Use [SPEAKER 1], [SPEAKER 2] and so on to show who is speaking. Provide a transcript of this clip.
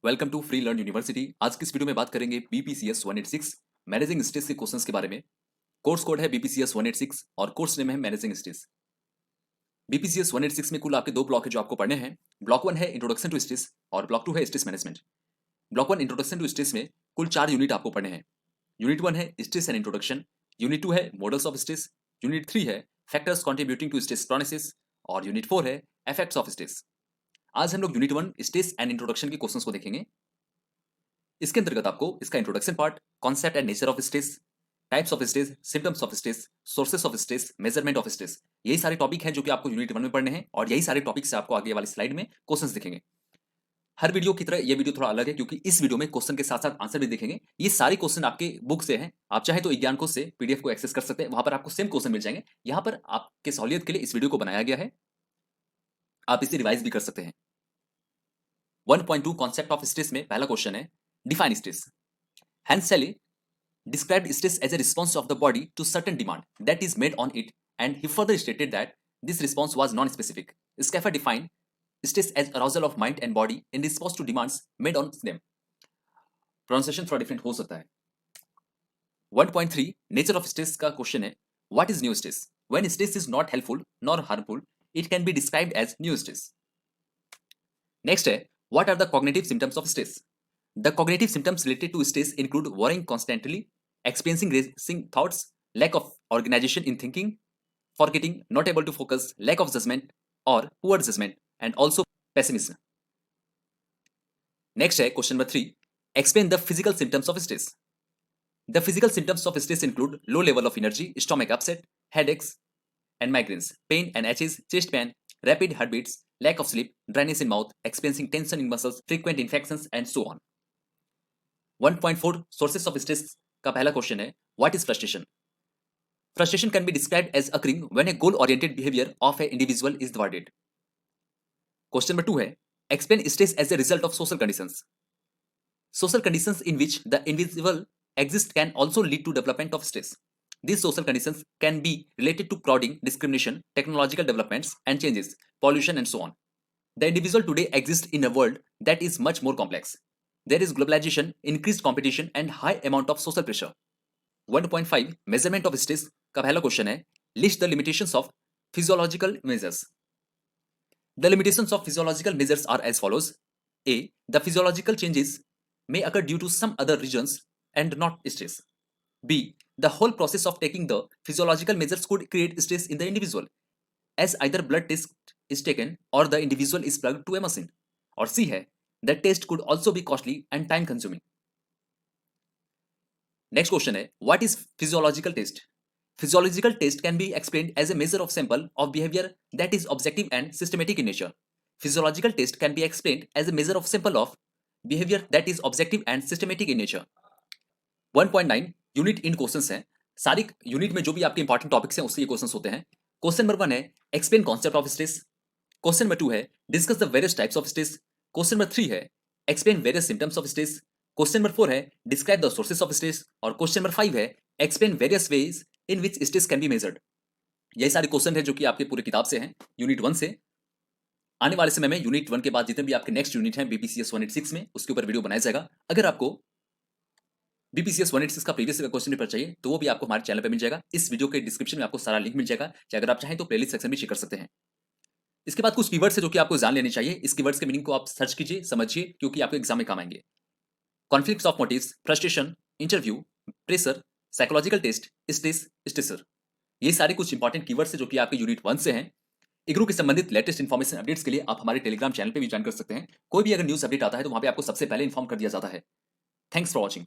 [SPEAKER 1] Welcome to free learn university. आज की इस वीडियो में बात करेंगे बीपीसीएस 186 मैनेजिंग स्ट्रेस के क्वेश्चंस के बारे में। कोर्स कोड है बीपीसीएस 186 और कोर्स नेम है मैनेजिंग स्ट्रेस। बीपीसीएस 186 में कुल आपके दो ब्लॉक है जो आपको पढ़ने हैं। ब्लॉक 1 है इंट्रोडक्शन टू स्ट्रेस और ब्लॉक 2 है stress management. Block 1 introduction to stress में कुल 4 यूनिट आपको पढ़ने हैं। यूनिट 1 है स्ट्रेस एंड इंट्रोडक्शन, यूनिट 2 है मॉडल्स ऑफ स्ट्रेस, यूनिट 3 है फैक्टर्स कंट्रीब्यूटिंग टू स्ट्रेस टॉर्नेसिस और यूनिट 4 है इफेक्ट्स ऑफ स्ट्रेस। आज हम लोग यूनिट 1 स्ट्रेस एंड इंट्रोडक्शन के क्वेश्चंस को देखेंगे। इसके अंतर्गत आपको इसका introduction part, concept and nature of stress, types of stress, symptoms of stress, sources of stress, measurement of stress, यही सारे टॉपिक हैं जो कि आपको यूनिट 1 में पढ़ने हैं और यही सारे टॉपिक से आपको आगे वाली स्लाइड में क्वेश्चंस दिखेंगे। हर वीडियो की तरह ये वीडियो थोड़ा अलग है क्योंकि इस वीडियो में क्वेश्चन के साथ साथ आंसर भी देखेंगे। ये सारे क्वेश्चन आपके बुक से हैं। आप चाहे तो ज्ञान कोश से पीडीएफ को एक्सेस कर सकते हैं, वहां पर आपको सेम क्वेश्चन मिल जाएंगे। यहाँ पर आपके सहूलियत के लिए इस वीडियो को बनाया गया है, आप इसे रिवाइज भी कर सकते हैं। 1.2 कॉन्सेप्ट ऑफ स्ट्रेस में पहला क्वेश्चन है define stress. Hans Sally described stress as a response of the body to certain demand that is made on it, and he further stated that this response was non-specific. Scaffer defined stress as arousal of mind and body in response to demands made on them. Pronunciation थोड़ा different हो सकता है। 1.3 nature of stress का question है what is neustress. When stress is not helpful nor harmful it can be described as neustress. Next है what are the cognitive symptoms of stress. The cognitive symptoms related to stress include worrying constantly, experiencing racing thoughts, lack of organization in thinking, forgetting, not able to focus, lack of judgment or poor judgment, and also pessimism. Next है question number 3. Explain the physical symptoms of stress. The physical symptoms of stress include low level of energy, stomach upset, headaches and migraines, pain and itches, chest pain, rapid heartbeats, lack of sleep, dryness in mouth, experiencing tension in muscles, frequent infections, and so on. 1.4 sources of stress का पहला question है what is frustration. Frustration can be described as occurring when a goal oriented behavior of an individual is thwarted. Question number 2 है explain stress as a result of social conditions. Social conditions in which the individual exists can also lead to development of stress. These social conditions can be related to crowding, discrimination, technological developments and changes, pollution and so on. The individual today exists in a world that is much more complex. There is globalization, increased competition and high amount of social pressure. 1.5 measurement of stress का पहला question है list the limitations of physiological measures. The limitations of physiological measures are as follows. A. The physiological changes may occur due to some other reasons and not stress. B. The whole process of taking the physiological measures could create stress in the individual, as either blood test is taken or the individual is plugged to a machine. और C है the test could also be costly and time consuming. Next question है what is physiological test. Physiological test can be explained as a measure of sample of behavior that is objective and systematic in nature. Physiological test can be explained as a measure of sample of behavior that is objective and systematic in nature. 1.9 unit in questions हैं। सारी unit में जो भी आपके important topics हैं उससे ये questions होते हैं। क्वेश्चन नंबर 1 है explain concept of stress. Question number 2 है discuss the various types of stress. Question number 3 है explain various symptoms of stress. Question number 4 है describe the sources of stress और क्वेश्चन नंबर 5 है explain various ways in which stress can be measured. यही सारे question है जो कि आपके पूरे किताब से हैं यूनिट 1 से। आने वाले समय में यूनिट 1 के बाद जितने भी आपके नेक्स्ट यूनिट हैं बीपीसीएस 186 में उसके ऊपर वीडियो बनाया जाएगा। अगर आपको बीपीसीएस 186 का प्रीवियस क्वेश्चन पेपर चाहिए तो वो भी आपको हमारे चैनल पे मिल जाएगा। इस वीडियो के डिस्क्रिप्शन में आपको सारा लिंक मिल जाएगा, या अगर आप चाहें तो प्लेलिस्ट सेक्शन भी चेक कर सकते हैं। इसके बाद कुछ कीवर्ड्स है जो कि आपको जान लेने चाहिए। इस कीवर्ड्स के मीनिंग को आप सर्च कीजिए, समझिए, क्योंकि आपके एग्जाम में काम आएंगे। Conflicts of motives, frustration, interview, pressure, psychological test, stress, stressor, ये सारे कुछ इंपॉर्टेंट कीवर्ड्स है जो कि आपके यूनिट 1 से हैं। इग्नू के संबंधित लेटेस्ट इन्फॉर्मेशन अपडेट्स के लिए आप हमारे टेलीग्राम चैनल पे भी ज्वाइन कर सकते हैं। कोई भी अगर न्यूज अपडेट आता है तो वहां पे आपको सबसे पहले इन्फॉर्म कर दिया जाता है। Thanks for watching.